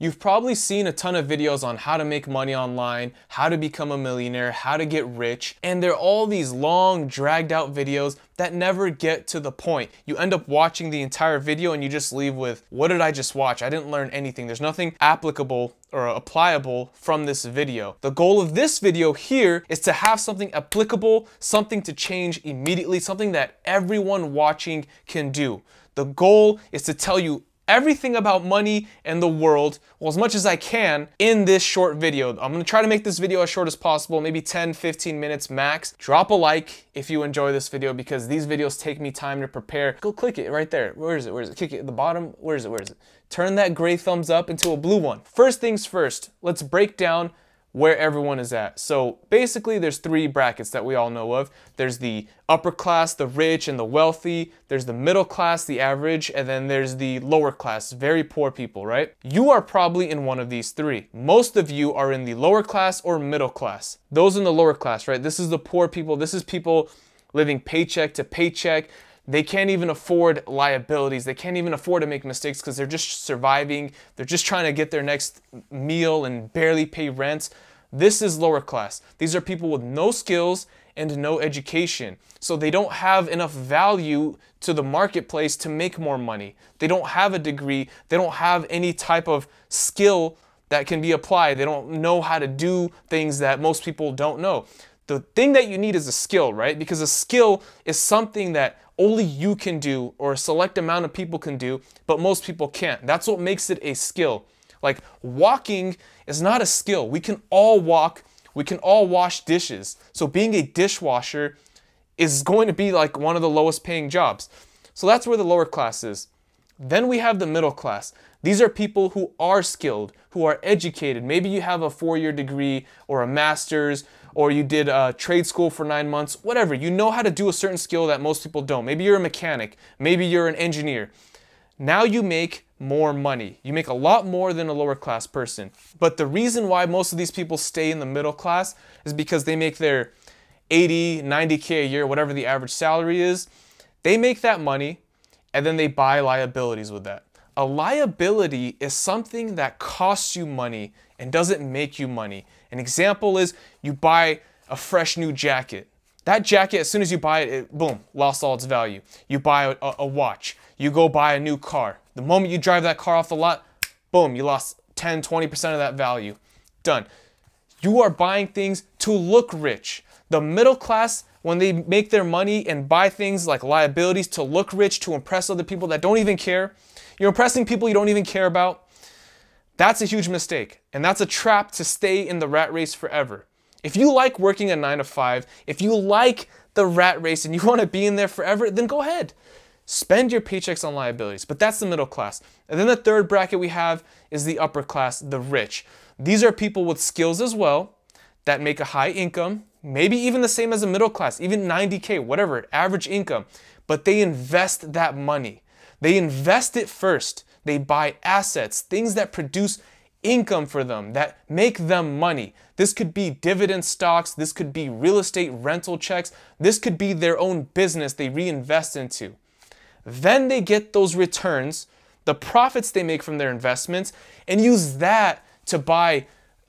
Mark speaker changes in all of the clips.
Speaker 1: You've probably seen a ton of videos on how to make money online, how to become a millionaire, how to get rich, and they're all these long, dragged out videos that never get to the point. You end up watching the entire video and you just leave with, what did I just watch? I didn't learn anything. There's nothing applicable or applicable from this video. The goal of this video here is to have something applicable, something to change immediately, something that everyone watching can do. The goal is to tell you everything about money and the world, well, as much as I can in this short video. I'm gonna try to make this video as short as possible, maybe 10, 15 minutes max. Drop a like if you enjoy this video because these videos take me time to prepare. Go click it right there. Where is it? Where is it? Click it at the bottom. Where is it? Where is it? Turn that gray thumbs up into a blue one. First things first, let's break down where everyone is at. So basically there's three brackets that we all know of. There's the upper class, the rich and the wealthy. There's the middle class, the average, and then there's the lower class, very poor people, right? You are probably in one of these three. Most of you are in the lower class or middle class. Those in the lower class, right? This is the poor people. This is people living paycheck to paycheck. They can't even afford liabilities. They can't even afford to make mistakes because they're just surviving. They're just trying to get their next meal and barely pay rent. This is lower class. These are people with no skills and no education. So they don't have enough value to the marketplace to make more money. They don't have a degree. They don't have any type of skill that can be applied. They don't know how to do things that most people don't know. The thing that you need is a skill, right? Because a skill is something that only you can do or a select amount of people can do, but most people can't. That's what makes it a skill. Like walking is not a skill. We can all walk, we can all wash dishes. So being a dishwasher is going to be like one of the lowest paying jobs. So that's where the lower class is. Then we have the middle class. These are people who are skilled, who are educated. Maybe you have a 4-year degree or a master's, or you did trade school for 9 months, whatever. You know how to do a certain skill that most people don't. Maybe you're a mechanic, maybe you're an engineer. Now you make more money. You make a lot more than a lower class person. But the reason why most of these people stay in the middle class is because they make their 80, 90K a year, whatever the average salary is. They make that money and then they buy liabilities with that. A liability is something that costs you money and doesn't make you money. An example is you buy a fresh new jacket. That jacket, as soon as you buy it, boom, lost all its value. You buy a watch. You go buy a new car. The moment you drive that car off the lot, boom, you lost 10, 20% of that value. Done. You are buying things to look rich. The middle class, when they make their money and buy things like liabilities to look rich, to impress other people that don't even care, you're impressing people you don't even care about. That's a huge mistake, and that's a trap to stay in the rat race forever. If you like working a 9 to 5, if you like the rat race and you want to be in there forever, then go ahead. Spend your paychecks on liabilities, but that's the middle class. And then the third bracket we have is the upper class, the rich. These are people with skills as well that make a high income, maybe even the same as a middle class, even 90K, whatever, average income, but they invest that money. They invest it first. They buy assets, things that produce income for them, that make them money. This could be dividend stocks. This could be real estate rental checks. This could be their own business they reinvest into. Then they get those returns, the profits they make from their investments, and use that to buy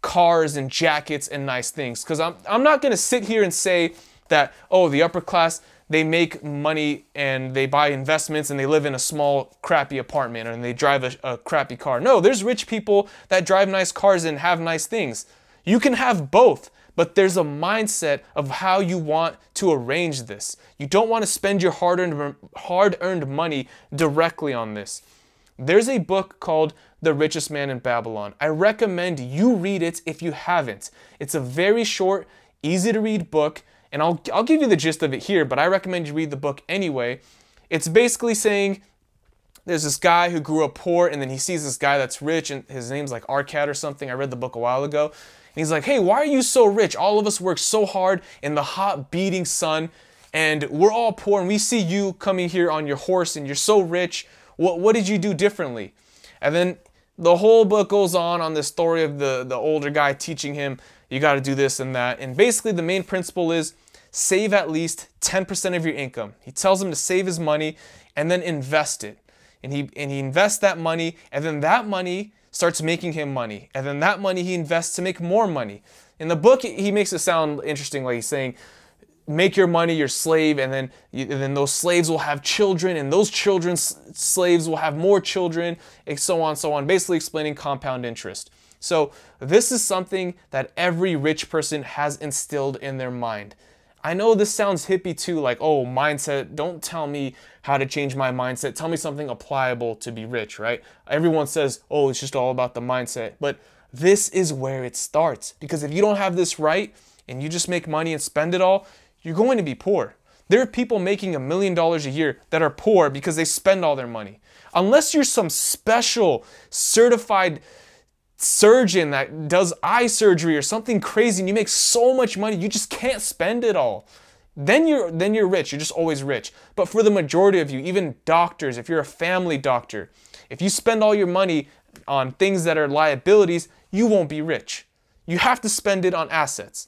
Speaker 1: cars and jackets and nice things. Because I'm not going to sit here and say that, oh, the upper class, they make money and they buy investments and they live in a small crappy apartment and they drive a crappy car. No, there's rich people that drive nice cars and have nice things. You can have both, but there's a mindset of how you want to arrange this. You don't want to spend your hard-earned money directly on this. There's a book called The Richest Man in Babylon. I recommend you read it if you haven't. It's a very short, easy to read book. And I'll give you the gist of it here, but I recommend you read the book anyway. It's basically saying there's this guy who grew up poor and then he sees this guy that's rich and his name's like Arcad or something. I read the book a while ago. And he's like, hey, why are you so rich? All of us work so hard in the hot beating sun and we're all poor and we see you coming here on your horse and you're so rich. What did you do differently? And then the whole book goes on this story of the older guy teaching him, you got to do this and that. And basically the main principle is save at least 10% of your income. He tells him to save his money and then invest it. And he invests that money, and then that money starts making him money, and then that money he invests to make more money. In the book, he makes it sound interesting, like he's saying, make your money your slave, and then those slaves will have children, and those children's slaves will have more children, and so on, basically explaining compound interest. So this is something that every rich person has instilled in their mind. I know this sounds hippie too, like, oh, mindset, don't tell me how to change my mindset, tell me something applicable to be rich, right? Everyone says, oh, it's just all about the mindset, but this is where it starts, because if you don't have this right, and you just make money and spend it all, you're going to be poor. There are people making $1 million a year that are poor because they spend all their money. Unless you're some special certified surgeon that does eye surgery or something crazy and you make so much money, you just can't spend it all. Then you're rich, you're just always rich. But for the majority of you, even doctors, if you're a family doctor, if you spend all your money on things that are liabilities, you won't be rich. You have to spend it on assets.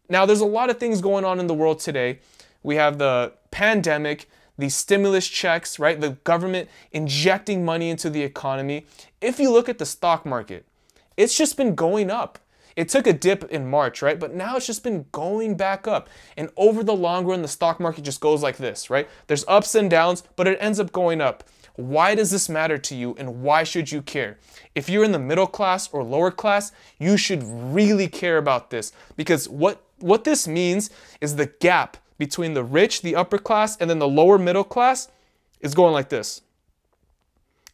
Speaker 1: Now, there's a lot of things going on in the world today. We have the pandemic, the stimulus checks, right? The government injecting money into the economy. If you look at the stock market, it's just been going up. It took a dip in March, right? But now it's just been going back up. And over the long run, the stock market just goes like this, right? There's ups and downs, but it ends up going up. Why does this matter to you, and why should you care? If you're in the middle class or lower class, you should really care about this, because what this means is the gap between the rich, the upper class, and then the lower middle class is going like this.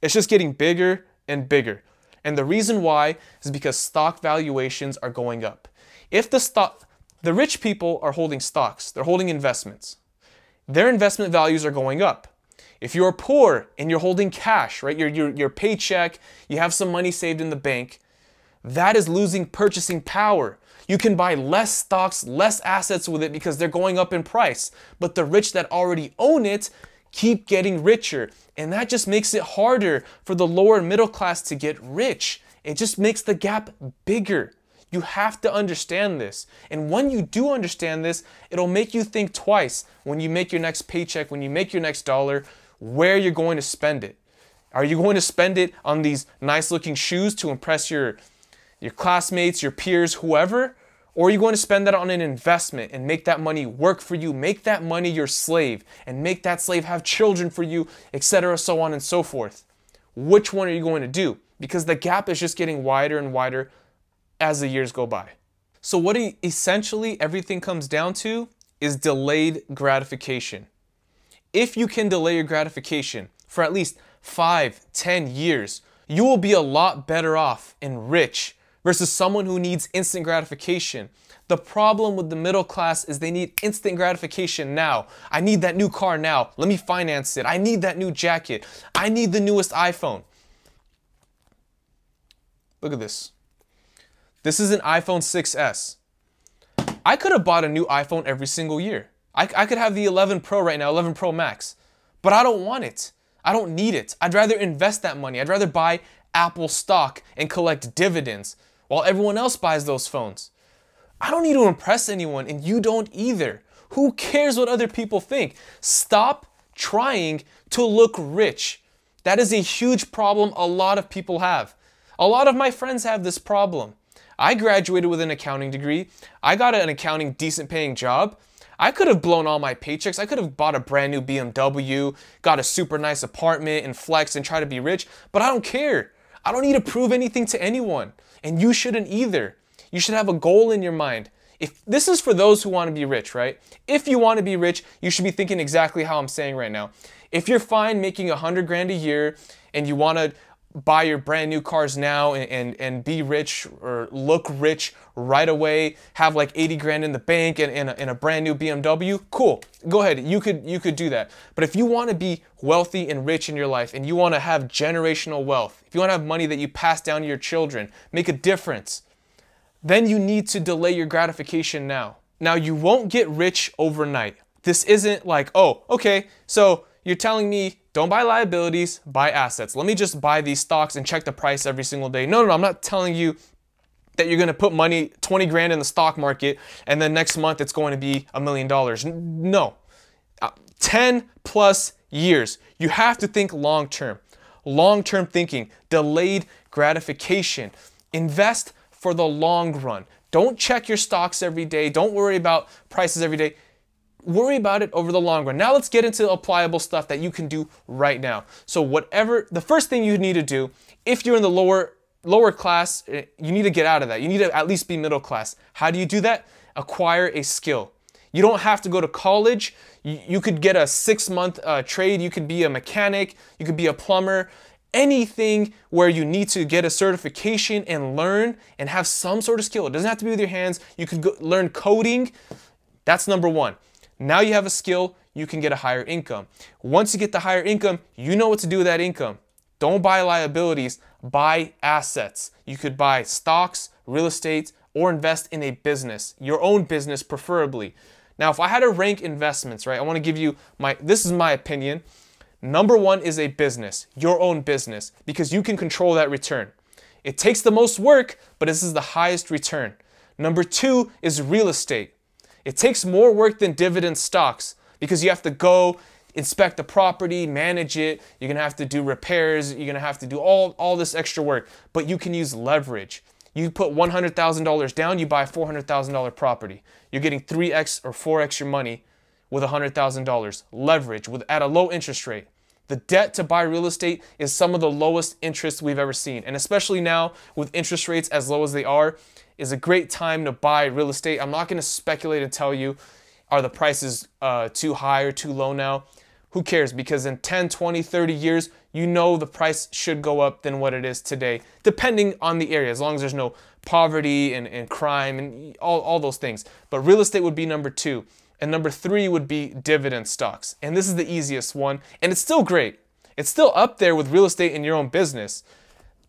Speaker 1: It's just getting bigger and bigger. And the reason why is because stock valuations are going up. If the rich people are holding stocks, they're holding investments. Their investment values are going up. If you're poor and you're holding cash, right, your paycheck, you have some money saved in the bank, that is losing purchasing power. You can buy less stocks, less assets with it because they're going up in price. But the rich that already own it keep getting richer. And that just makes it harder for the lower and middle class to get rich. It just makes the gap bigger. You have to understand this. And when you do understand this, it'll make you think twice when you make your next paycheck, when you make your next dollar, where you're going to spend it. Are you going to spend it on these nice looking shoes to impress your classmates, your peers, whoever? Or are you going to spend that on an investment and make that money work for you, make that money your slave, and make that slave have children for you, etc., so on and so forth? Which one are you going to do? Because the gap is just getting wider and wider as the years go by. So what essentially everything comes down to is delayed gratification. If you can delay your gratification for at least 5, 10 years, you will be a lot better off and rich versus someone who needs instant gratification. The problem with the middle class is they need instant gratification now. I need that new car now. Let me finance it. I need that new jacket. I need the newest iPhone. Look at this. This is an iPhone 6S. I could have bought a new iPhone every single year. I could have the 11 Pro right now, 11 Pro Max, but I don't want it. I don't need it. I'd rather invest that money. I'd rather buy Apple stock and collect dividends while everyone else buys those phones. I don't need to impress anyone, and you don't either. Who cares what other people think? Stop trying to look rich. That is a huge problem a lot of people have. A lot of my friends have this problem. I graduated with an accounting degree. I got an accounting decent paying job. I could have blown all my paychecks. I could have bought a brand new BMW, got a super nice apartment and flexed and try to be rich, but I don't care. I don't need to prove anything to anyone, and you shouldn't either. You should have a goal in your mind. If this is for those who want to be rich, right? If you want to be rich, you should be thinking exactly how I'm saying right now. If you're fine making 100 grand a year and you want to buy your brand new cars now and be rich or look rich right away, have like 80 grand in the bank and a brand new BMW, cool, go ahead, you could do that. But if you want to be wealthy and rich in your life and you want to have generational wealth, if you want to have money that you pass down to your children, make a difference, then you need to delay your gratification now. Now, you won't get rich overnight. This isn't like, oh, okay, so you're telling me don't buy liabilities, buy assets. Let me just buy these stocks and check the price every single day. No, I'm not telling you that you're going to put money, 20 grand in the stock market, and then next month it's going to be $1 million. No, 10 plus years. You have to think long term. long-term thinking, delayed gratification. Invest for the long run. Don't check your stocks every day. Don't worry about prices every day. Worry about it over the long run. Now let's get into applicable stuff that you can do right now. So the first thing you need to do, if you're in the lower class, you need to get out of that. You need to at least be middle class. How do you do that? Acquire a skill. You don't have to go to college. You could get a 6-month trade. You could be a mechanic. You could be a plumber. Anything where you need to get a certification and learn and have some sort of skill. It doesn't have to be with your hands. You could learn coding. That's number one. Now you have a skill, you can get a higher income. Once you get the higher income, you know what to do with that income. Don't buy liabilities, buy assets. You could buy stocks, real estate, or invest in a business, your own business preferably. Now, if I had to rank investments, right, I want to give you this is my opinion. Number one is a business, your own business, because you can control that return. It takes the most work, but this is the highest return. Number two is real estate. It takes more work than dividend stocks because you have to go inspect the property, manage it. You're going to have to do repairs. You're going to have to do all this extra work, but you can use leverage. You put $100,000 down, you buy a $400,000 property. You're getting 3x or 4x your money with $100,000 leverage at a low interest rate. The debt to buy real estate is some of the lowest interest we've ever seen. And especially now with interest rates as low as they are, is a great time to buy real estate. I'm not going to speculate and tell you, are the prices too high or too low now? Who cares? Because in 10, 20, 30 years, you know the price should go up than what it is today, depending on the area, as long as there's no poverty and crime and all those things. But real estate would be number two. And number three would be dividend stocks. And this is the easiest one. And it's still great. It's still up there with real estate in your own business.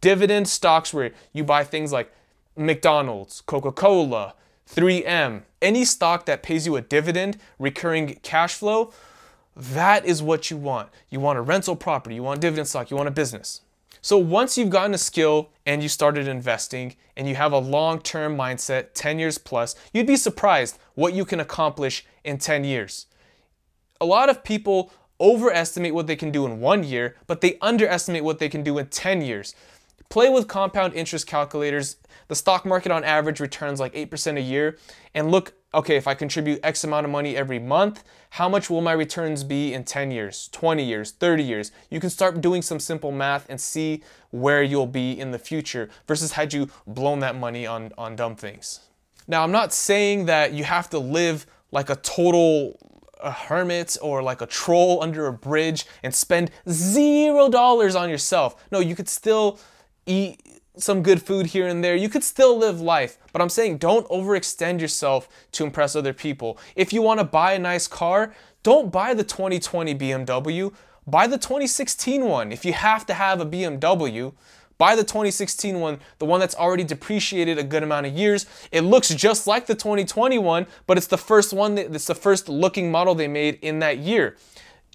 Speaker 1: Dividend stocks where you buy things like McDonald's, Coca-Cola, 3M, any stock that pays you a dividend, recurring cash flow, that is what you want. You want a rental property, you want a dividend stock, you want a business. So once you've gotten a skill and you started investing and you have a long-term mindset, 10 years plus, you'd be surprised what you can accomplish in 10 years. A lot of people overestimate what they can do in 1 year, but they underestimate what they can do in 10 years. Play with compound interest calculators. The stock market on average returns like 8% a year. And look, okay, if I contribute X amount of money every month, how much will my returns be in 10 years, 20 years, 30 years? You can start doing some simple math and see where you'll be in the future versus had you blown that money on dumb things. Now, I'm not saying that you have to live like a total hermit or like a troll under a bridge and spend $0 on yourself. No, you could still eat some good food here and there. You could still live life, but I'm saying don't overextend yourself to impress other people. If you want to buy a nice car, don't buy the 2020 BMW, buy the 2016 one. If you have to have a BMW, buy the 2016 one, the one that's already depreciated a good amount of years. It looks just like the 2020 one, but it's the first one, it's the first looking model they made in that year.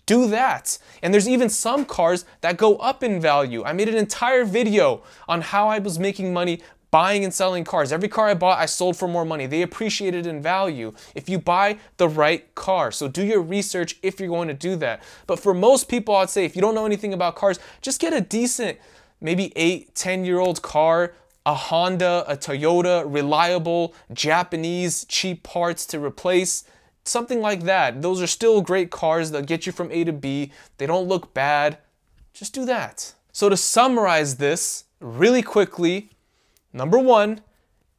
Speaker 1: Do that. And there's even some cars that go up in value. I made an entire video on how I was making money buying and selling cars. Every car I bought, I sold for more money. They appreciated in value if you buy the right car. So do your research if you're going to do that. But for most people, I'd say if you don't know anything about cars, just get a decent, maybe 8, 10-year-old car, a Honda, a Toyota, reliable, Japanese, cheap parts to replace. Something like that. Those are still great cars that get you from A to B. They don't look bad. Just do that. So to summarize this really quickly, number one,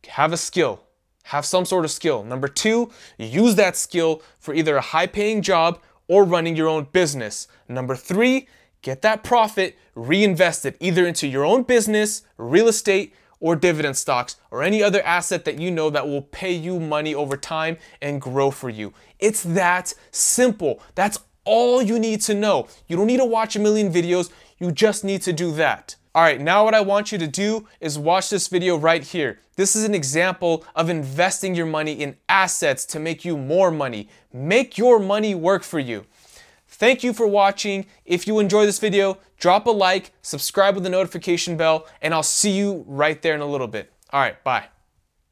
Speaker 1: have a skill. Have some sort of skill. Number two, use that skill for either a high-paying job or running your own business. Number three, get that profit, reinvest it either into your own business, real estate, or dividend stocks, or any other asset that you know that will pay you money over time and grow for you. It's that simple. That's all you need to know. You don't need to watch a million videos. You just need to do that. All right, now what I want you to do is watch this video right here. This is an example of investing your money in assets to make you more money. Make your money work for you. Thank you for watching. If you enjoyed this video, drop a like, subscribe with the notification bell, and I'll see you right there in a little bit. All right, bye.